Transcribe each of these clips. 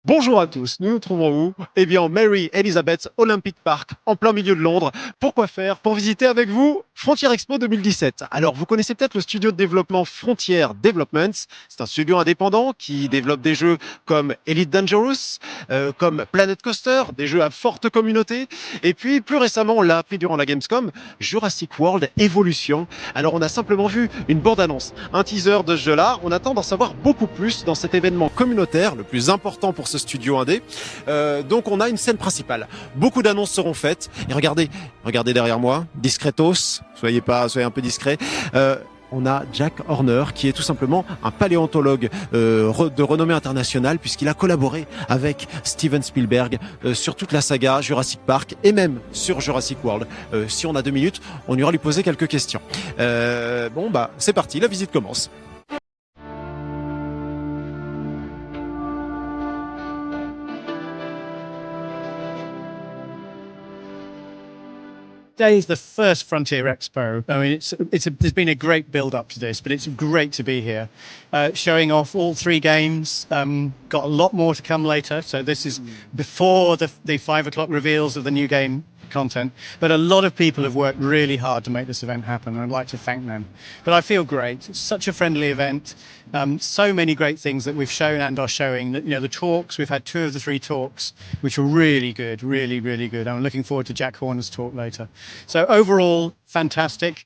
Bonjour à tous, nous nous trouvons où? Eh bien, au Mary Elizabeth Olympic Park, en plein milieu de Londres. Pourquoi faire? Pour visiter avec vous Frontier Expo 2017. Alors, vous connaissez peut-être le studio de développement Frontier Developments. C'est un studio indépendant qui développe des jeux comme Elite Dangerous, comme Planet Coaster, des jeux à forte communauté. Et puis, plus récemment, on l'a appris durant la Gamescom, Jurassic World Evolution. Alors, on a simplement vu une bande-annonce, un teaser de ce jeu-là. On attend d'en savoir beaucoup plus dans cet événement communautaire, le plus important pour ce studio indé. Donc on a une scène principale. Beaucoup d'annonces seront faites. Et regardez derrière moi, discretos, soyez un peu discret. On a Jack Horner qui est tout simplement un paléontologue de renommée internationale puisqu'il a collaboré avec Steven Spielberg sur toute la saga Jurassic Park et même sur Jurassic World. Si on a 2 minutes, on ira lui poser quelques questions. C'est parti, la visite commence. Today is the first Frontier Expo. I mean, there's been a great build up to this, but it's great to be here, showing off all 3 games. Got a lot more to come later, so this is before the 5 o'clock reveals of the new game content. But a lot of people have worked really hard to make this event happen, and I'd like to thank them. But I feel great. It's such a friendly event. So many great things that we've shown and are showing. That, the talks, we've had 2 of the 3 talks, which were really good, really, really good. I'm looking forward to Jack Horner's talk later. So overall, fantastic.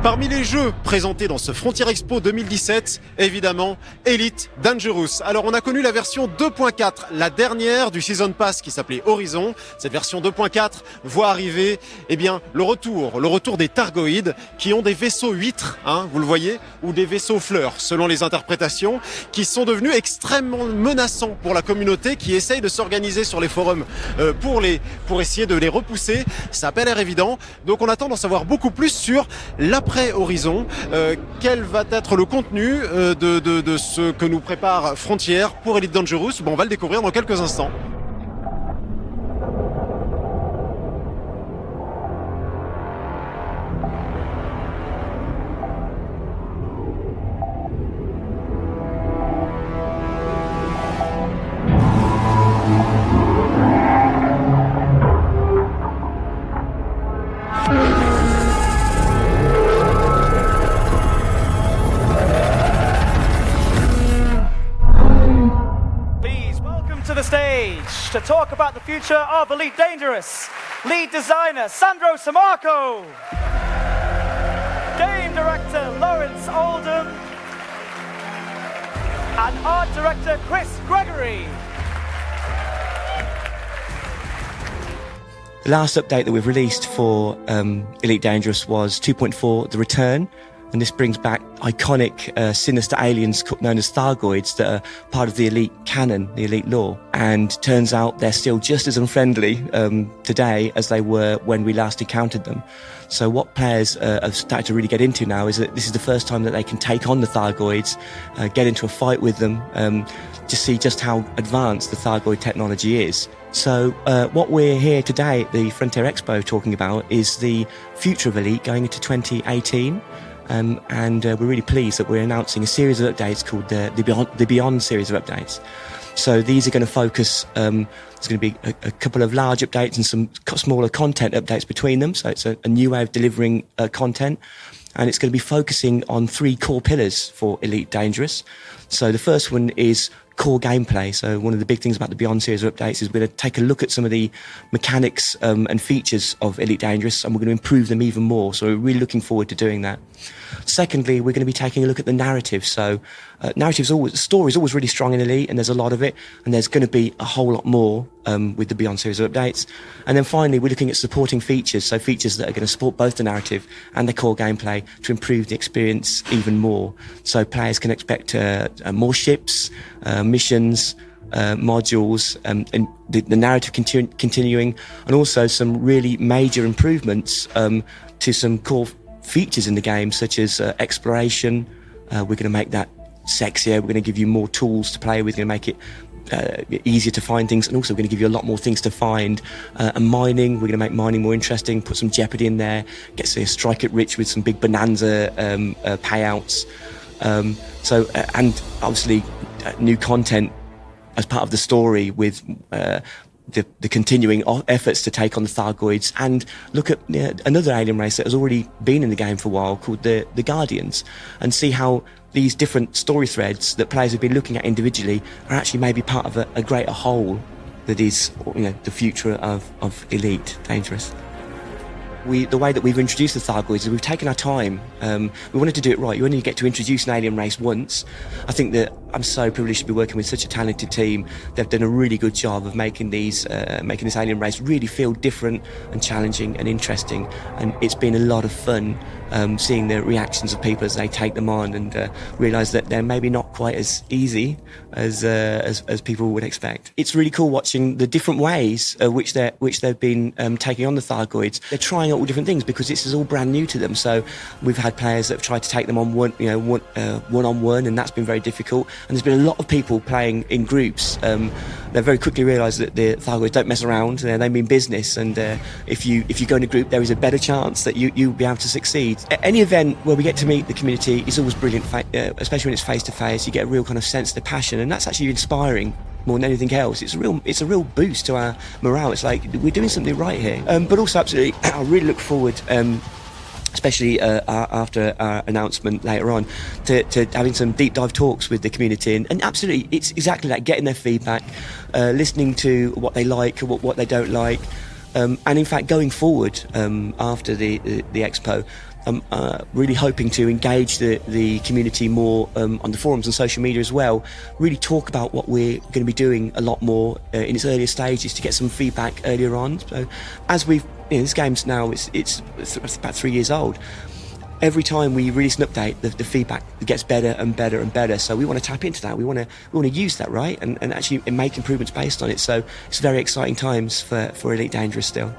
Parmi les jeux présentés dans ce Frontier Expo 2017, évidemment, Elite Dangerous. Alors, on a connu la version 2.4, la dernière du Season Pass qui s'appelait Horizon. Cette version 2.4 voit arriver, le retour des Targoïdes qui ont des vaisseaux huîtres, vous le voyez, ou des vaisseaux fleurs, selon les interprétations, qui sont devenus extrêmement menaçants pour la communauté qui essaye de s'organiser sur les forums pour essayer de les repousser. Ça n'a pas l'air évident. Donc, on attend d'en savoir beaucoup plus sur l'après Horizon, quel va être le contenu de ce que nous prépare Frontier pour Elite Dangerous. On va le découvrir dans quelques instants. To talk about the future of Elite Dangerous, lead designer Sandro Samarco, game director Lawrence Oldham, and art director Chris Gregory. The last update that we've released for Elite Dangerous was 2.4, The Return. And this brings back iconic sinister aliens known as Thargoids that are part of the Elite canon, the Elite lore. And turns out they're still just as unfriendly today as they were when we last encountered them. So what players have started to really get into now is that this is the first time that they can take on the Thargoids, get into a fight with them, to see just how advanced the Thargoid technology is. So what we're here today at the Frontier Expo talking about is the future of Elite going into 2018. And we're really pleased that we're announcing a series of updates called the Beyond series of updates. So these are going to focus, there's going to be a couple of large updates and some smaller content updates between them. So it's a new way of delivering content. And it's going to be focusing on 3 core pillars for Elite Dangerous. So the first one is core gameplay. So one of the big things about the Beyond series of updates is we're going to take a look at some of the mechanics and features of Elite Dangerous, and we're going to improve them even more. So we're really looking forward to doing that. Secondly, we're going to be taking a look at the narrative. So story is always really strong in Elite, and there's a lot of it, and there's going to be a whole lot more with the Beyond series of updates. And then finally, we're looking at supporting features, so features that are going to support both the narrative and the core gameplay to improve the experience even more. So players can expect more ships, missions, modules, and the narrative continuing, and also some really major improvements to some core features in the game, such as exploration. We're going to make that sexier. We're going to give you more tools to play with. We're going to make it easier to find things, and also we're going to give you a lot more things to find. And mining, we're going to make mining more interesting, put some jeopardy in there, strike it rich with some big bonanza payouts. And obviously new content as part of the story with the continuing efforts to take on the Thargoids and look at another alien race that has already been in the game for a while called the Guardians, and see how these different story threads that players have been looking at individually are actually maybe part of a greater whole that is, the future of Elite Dangerous. The way that we've introduced the Thargoids is we've taken our time. We wanted to do it right. You only get to introduce an alien race once. I think that I'm so privileged to be working with such a talented team. They've done a really good job of making this alien race really feel different and challenging and interesting. And it's been a lot of fun seeing the reactions of people as they take them on and realise that they're maybe not quite as easy as people would expect. It's really cool watching the different ways which they've been taking on the Thargoids. They're trying out all different things because this is all brand new to them. So we've had players that have tried to take them on one-on-one, and that's been very difficult. And there's been a lot of people playing in groups. They very quickly realised that the Thargoids don't mess around. They mean business, and if you go in a group, there is a better chance that you'll be able to succeed. At any event where we get to meet the community is always brilliant, especially when it's face to face. You get a real kind of sense of the passion, and that's actually inspiring more than anything else. It's a real boost to our morale. It's like we're doing something right here. But also, absolutely, I really look forward, especially after our announcement later on, to having some deep dive talks with the community. And absolutely, it's exactly that, getting their feedback, listening to what they like, what they don't like, and in fact, going forward after the Expo, really hoping to engage the community more on the forums and social media as well. Really talk about what we're going to be doing a lot more in its earlier stages to get some feedback earlier on. So, as we've, this game's now it's about 3 years old. Every time we release an update, the feedback gets better and better and better. So we want to tap into that. We want to use that, right, and actually make improvements based on it. So it's very exciting times for Elite Dangerous still.